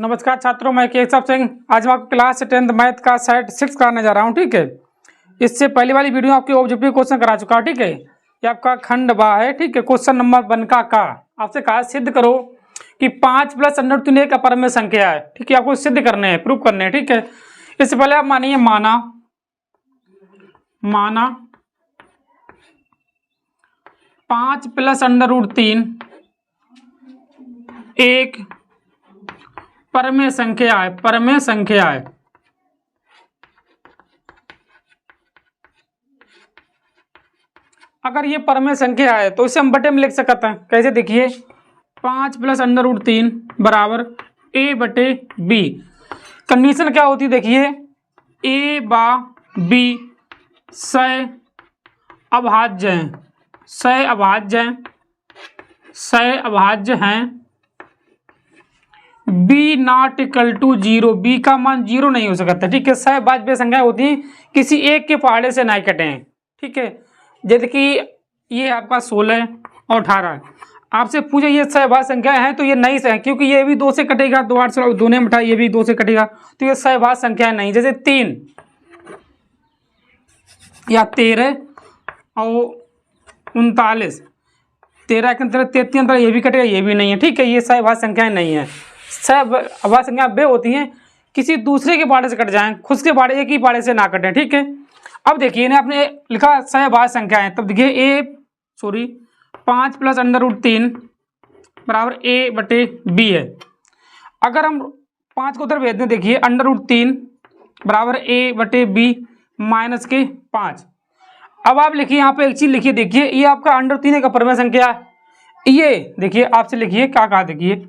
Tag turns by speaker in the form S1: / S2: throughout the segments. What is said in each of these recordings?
S1: नमस्कार छात्रों, मैं केशव सिंह। आज मैं आपको क्लास 10th मैथ का सेट 6 कराने जा रहा हूं। ठीक है, इससे पहले वाली वीडियो आपकी ऑब्जेक्टिव क्वेश्चन करा चुका हूं। ठीक है, ये आपका खंड बा है। ठीक है, क्वेश्चन नंबर 1 का आपसे कहा सिद्ध करो कि 5 + √3 एक अपरमेय संख्या है। ठीक है, आपको सिद्ध करने हैं, प्रूव करने हैं। ठीक है, इससे पहले आप मानिए माना 5 + √3 एक परमेय संख्या है। परमेय संख्या है। अगर ये परमेय संख्या है तो इसे हम बटे में लिख सकते हैं। कैसे? देखिए 5 + √3 बराबर a/b। कंडीशन क्या होती है? देखिए a/b सह अभाज्य हैं। सह अभाज्य हैं। b ≠ 0। b का मान 0 नहीं हो सकता। ठीक है, सहभाज्य संख्या होती है किसी एक के पहाड़े से नहीं कटे हैं। ठीक है, जैसे कि ये आपका 16 और 18 है। आपसे पूछे ये सहभाज्य संख्या है तो ये नहीं है, क्योंकि ये भी 2 से कटेगा। 2 8 16 2 ने मिठाई, ये भी 2 से कटेगा, तो ये सहभाज्य संख्या नहीं। जैसे 3 या 13 और 39, 13 के अंतर 33 अंतर, ये भी कटेगा, ये भी नहीं है। ठीक है, ये सहभाज्य संख्याएं नहीं है। सहभाज्य संख्या वे होती हैं किसी दूसरे के बाड़े से कट जाएं, खुद के बाड़े एक ही बाड़े से ना कटें। ठीक है, अब देखिए इन्हें आपने लिखा सहभाज्य संख्याएं, तब देखिए 5 + √3 बराबर a/b है। अगर हम 5 को उधर भेज दें, देखिए √3 बराबर a/b माइनस के 5। अब आप लिखिए यहाँ पे एक चीज लिखिए, देखिए ये आपका √3 एक अपरमेय संख्या है। ये देखिए आपसे लिखिए क्या कहा, देखिए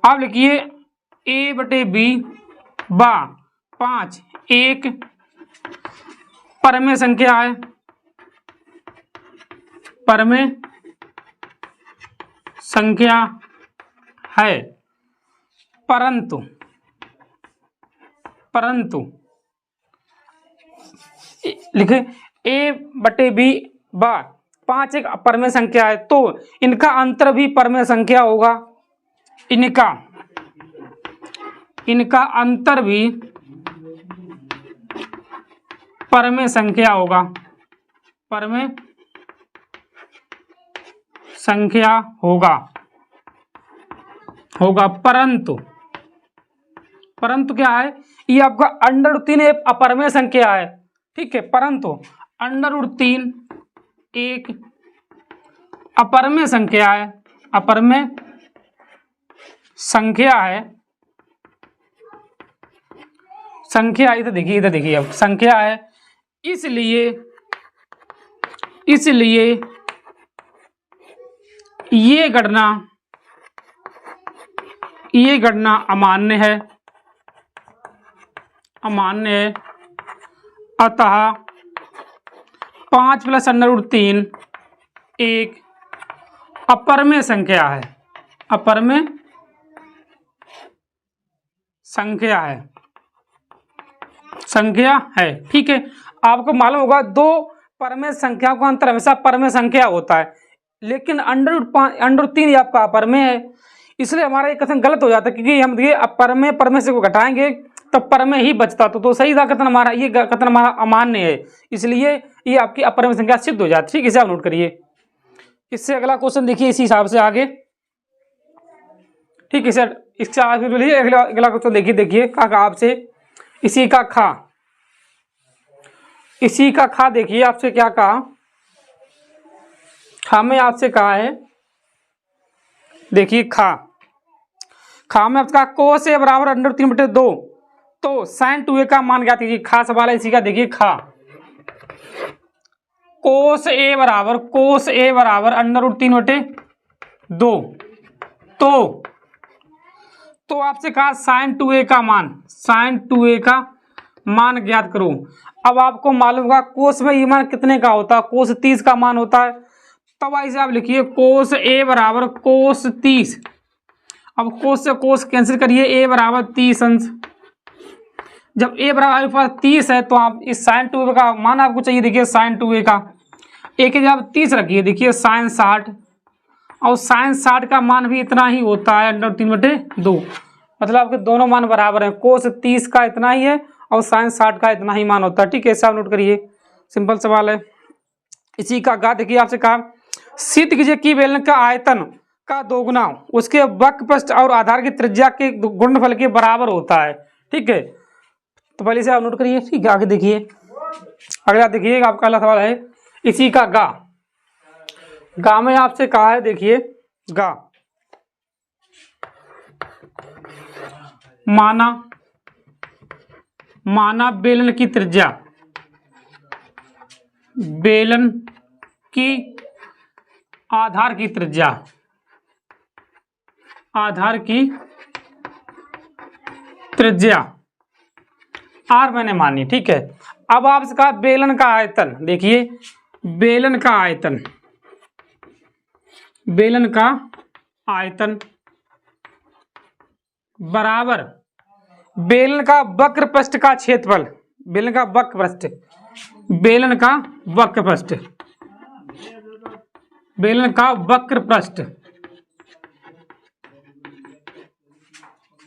S1: आप लिखिए a/b बा 5 एक परमेय संख्या है। परमेय संख्या है, परंतु लिखे a/b बा 5 एक परमेय संख्या है, तो इनका अंतर भी परमेय संख्या होगा। इनका अंतर भी परमेय संख्या होगा। परमेय संख्या होगा। परंतु क्या है, ये आपका √3 एक अपरमेय संख्या है। ठीक है, परंतु √3 एक अपरमेय संख्या है। अपरमेय संख्या है। संख्या इधर देखिए अब संख्या है, इसलिए ये गणना अमान्य है। अतः 5 + √3 एक अपरमेय संख्या है। अपरमेय संख्या है। ठीक है, आपको मालूम होगा दो परमेय संख्याओं का अंतर हमेशा परमेय संख्या होता है, लेकिन √3 आपका अपरमेय है, इसलिए हमारा ये कथन गलत हो जाता है, क्योंकि हम ये अपरमेय परमेय से को घटाएंगे तब परमेय ही बचता। तो सही था कथन हमारा, ये कथन हमारा अमान्य है, इसलिए ये आपकी अपरमेय संख्या सिद्ध हो जाती है। ठीक है, इसे आप नोट करिए। इससे अगला क्वेश्चन देखिए इसी हिसाब से आगे। ठीक है सर, इससे आगे अगला क्वेश्चन देखिए क्या कहा आपसे, इसी का खा देखिए आपसे क्या कहा। खा में आपसे कहा है, देखिए खा में आपका cos a बराबर √3/2, तो sin 2a का मान ज्ञात कीजिए। खा सवाल है इसी का। देखिए खा cos a बराबर √3/2, तो आपसे कहा sin 2a का मान ज्ञात करो। अब आपको मालूम होगा कोस में ये मान कितने का होता है, कोस 30 का मान होता है। तब ऐसे आप लिखिए cos a बराबर cos 30। अब कोस से कोस कैंसिल करिए, a बराबर 30 अंश। जब a बराबर आपके पास 30 है तो आप इस sin 2a का मान आपको चाहिए। देखिए sin 2a का एक जगह आप 30 रखिए, देखिए sin 60, और sin 60 का मान भी इतना ही होता है √3/2। मतलब आपके दोनों मान बराबर हैं। कोस 30 का इतना ही है और साइन 60 का इतना ही मान होता है। ठीक है, ऐसा आप नोट करिए, सिंपल सवाल है। इसी का गा देखिए, आपसे कहा सिद्ध कीजिए कि बेलन का आयतन का दोगुना उसके वक्रपृष्ठ और आधार की त्रिज्या के गुणनफल के बराबर होता है। ठीक है, तो पहले से आप नोट करिए। ठीक है, आगे देखिए, अगला देखिए आपका अगला सवाल है इसी का गा में आपसे कहा है, देखिए गा माना बेलन की त्रिज्या, बेलन की आधार की त्रिज्या, आधार की त्रिज्या आर मैंने मानी। ठीक है, अब आपसे कहा बेलन का आयतन, देखिए बेलन का आयतन, बेलन का आयतन बराबर बेलन का वक्रपृष्ठ का क्षेत्रफल, बेलन का वक्रपृष्ठ, बेलन का वक्रपृष्ठ, बेलन का वक्रपृष्ठ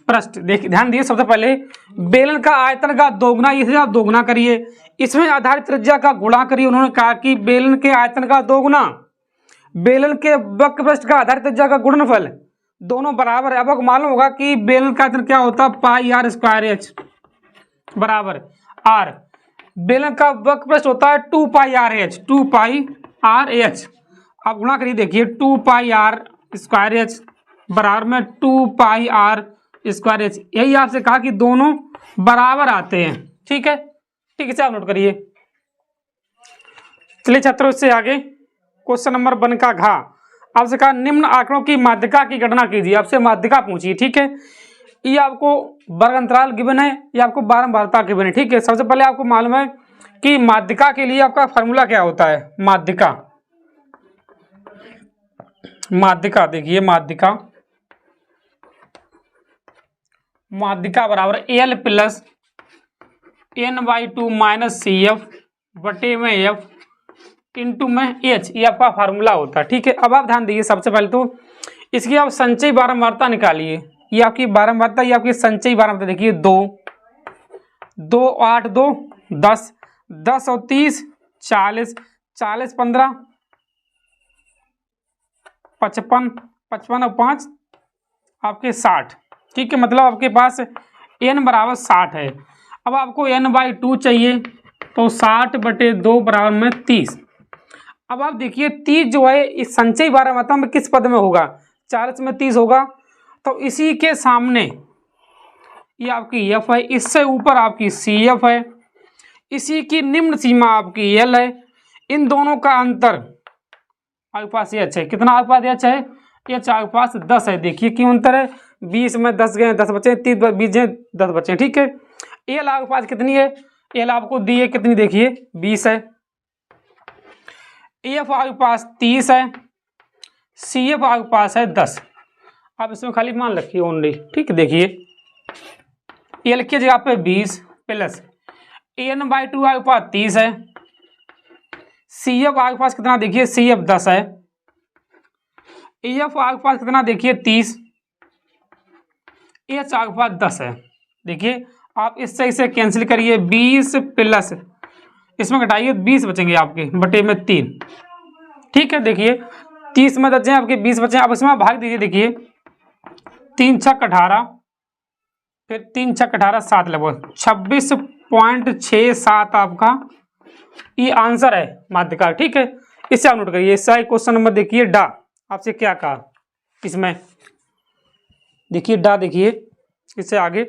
S1: पृष्ठ। देखिए ध्यान दिए, सबसे पहले बेलन का आयतन का दोगुना, इसे आप दोगुना करिए, इसमें आधारित त्रिज्या का गुणा करिए। उन्होंने कहा कि बेलन के आयतन का दोगुना बेलन के वक्रपृष्ठ का आधारित त्रिज्या का गुणनफल, दोनों बराबर है। अब आपको मालूम होगा कि बेलन का आयतन क्या होता है, पाई आर स्क्वायर एच बराबर आर। बेलन का वक्रपृष्ठ होता है 2 पाई आर एच, 2 पाई आर एच। आप गुणा करिए, देखिए 2 पाई आर स्क्वायर एच बराबर में 2 पाई आर स्क्वायर एच। यही आपसे कहा कि दोनों बराबर आते हैं। ठीक है, ठीक है, इसे आप नोट करिए। चलिए छात्रों, इससे आगे क्वेश्चन नंबर 1 का घा आपसे कहा निम्न आंकड़ों की माध्यिका की गणना कीजिए। आपसे माध्यिका पूछिए। ठीक है, ये आपको वर्ग अंतराल गिवन है, ये आपको बारंबारता गिवन है। ठीक है, सबसे पहले आपको मालूम है कि माध्यिका के लिए आपका फॉर्मूला क्या होता है। माध्यिका, माध्यिका देखिए, माध्यिका बराबर L plus n/2 minus C F बटे में एफ इंटू में एच, ये आपका फार्मूला होता है। ठीक है, अब आप ध्यान दीजिए, सबसे पहले तो इसकी आप संचयी बारंबारता निकालिए। ये आपकी बारंबारता, ये आपकी संचयी बारंबारता। देखिए 2 8 2 10 10 और 30 40 40 15 55 55 और 5 आपके 60। ठीक है, मतलब आपके पास n बराबर 60 है। अब आपको n/2 चाहिए, तो 60 बटे 2 बराबर में 30। अब आप देखिए 30 जो है इस संचयी बारंबारता में किस पद में होगा, 40 में 30 होगा, तो इसी के सामने ये आपकी एफ है, इससे ऊपर आपकी सी एफ है, इसी की निम्न सीमा आपकी एल है। इन दोनों का अंतर आपके पास एच है। कितना आपके पास एच है, एच आपके पास 10 है। देखिए क्यों अंतर है, 20 में 10 गए 10 बचे, 30 20 गए 10 बचे। ठीक है, एल आपके पास कितनी है, एल आपको दी है कितनी, देखिए 20 है। एफ आपके पास 30 है, सी एफ आपके पास है 10। आप इसमें खाली मान रखिए ओनली। ठीक है, देखिए एल की जगह पे 20 प्लस n/2 आपके पास 30 है, सी एफ आपके पास कितना, देखिए सी एफ 10 है, ए एफ आपके पास कितना, देखिए 30, एच आपके पास 10 है। देखिए आप इससे इसे कैंसिल करिए, 20 प्लस इसमें घटाइए 20 बचेंगे आपके बटे में 3। ठीक है, देखिए 30 में 10 आपके 20 बचे। अब इसमें भाग दीजिए, देखिए 3 छक 18, फिर 3 छक 18 7 लगभग 26.67 आपका ये आंसर है माध्यिका। ठीक है, इससे आप नोट करिए। इससे क्वेश्चन नंबर देखिए डा, आपसे क्या कहा इसमें, देखिए डा, देखिए इससे आगे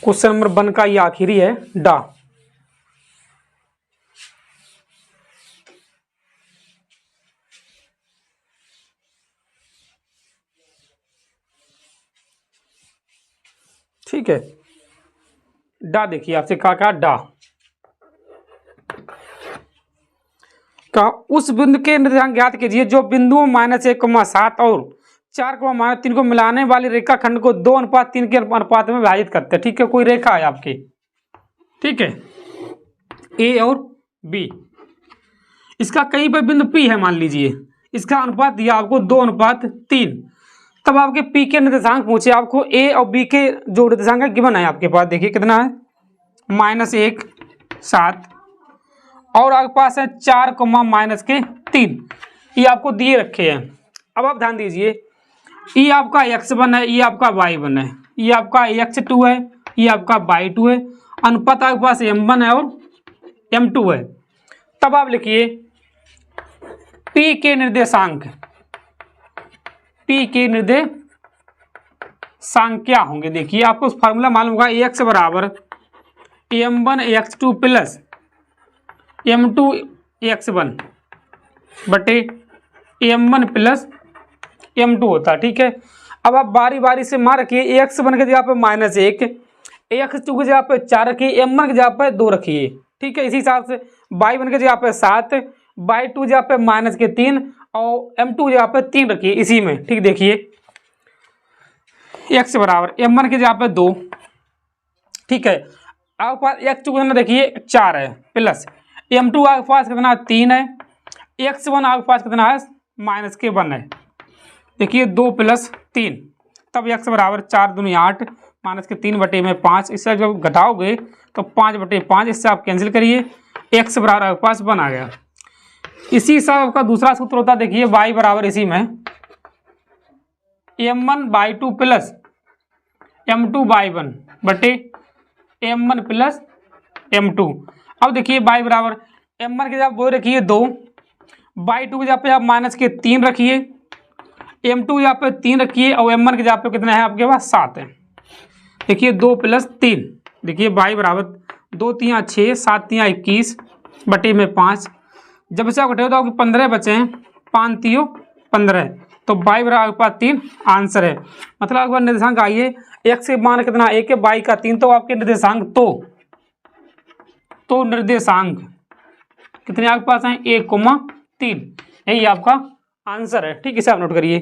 S1: क्वेश्चन नंबर 1 का ये आखिरी है डा। ठीक है, डा देखिए आपसे कहा डा का उस बिंदु के निर्देशांक ज्ञात कीजिए जो बिंदुओं -1,7 और 4,-3 को मिलाने वाली रेखा खंड को 2:3 के अनुपात में विभाजित करते हैं। ठीक है, कोई रेखा है आपकी, ठीक है ए और बी, इसका कहीं पर बिंदु पी है मान लीजिए, इसका अनुपात दिया आपको 2:3। तब आपके पी के निर्देशांक पूछे, आपको ए और बी के जो निर्देशांक गिवन है आपके पास, देखिए कितना है, -1 7 और आपके पास है 4, -3, ये आपको दिए रखे हैं। अब आप ध्यान दीजिए, ये आपका x1 है, ये आपका y1 है, ये आपका x2 है, ये आपका y2 है, अनुपात आपके पास m1 है और m2 है। तब आप लिखिए p के निर्देशांक, p के निर्देशांक क्या होंगे। देखिए आपको फॉर्मूला मालूम होगा, x बराबर m1 x2 plus m2 x1 बटे m1 प्लस m2 होता है, ठीक है। अब आप बारी बारी से मान रखिए, x1 की जगह पे -1, x2 की जगह पे 4 रखिए, m1 की जगह पे 2 रखिए, ठीक है। इसी हिसाब से y1 की जगह पे 7, y2 की जगह पे -3 और m2 की जगह पे 3 रखिए इसी में, ठीक। देखिए x बराबर m1 की जगह पे 2, ठीक है। आपके पास x2 कितना देखिए 4 है, प्लस m2 आपके पास कितना 3 है, x1 आपके पास कितना है -1 है। देखिए 2 + 3, तब x बराबर 4 दूनी 8 -3 बटे में 5, इससे जब घटाओगे तो 5/5, इससे आप कैंसिल करिए, x बराबर आपके पास 1 आ गया। इसी हिसाब आपका दूसरा सूत्र होता है, देखिए y बराबर इसी में m1/2 प्लस m2/1 बटे m1 प्लस m2। अब देखिए y बराबर m1 की जगह आप 2 रखिए 2, y2 की जगह पे आप -3 रखिए, m2 यहाँ पे 3 रखिए और m1 की जगह पे कितना है आपके पास 7 है। देखिए 2 + 3, देखिए y बराबर 2 × 3 = 6, 7 × 3 = 21 बटे में 5। जब से आप घटे तो आपके 15 बचे हैं, 5 × 3 = 15, तो y बराबर आपके पास 3 आंसर है। मतलब आपके पास निर्देशांक आइए, x के मान कितना 1 है, y का 3, तो आपके निर्देशांक तो निर्देशांक कितने आपके पास हैं 1, 3, यही आपका आंसर है, ठीक। इसे आप नोट करिए।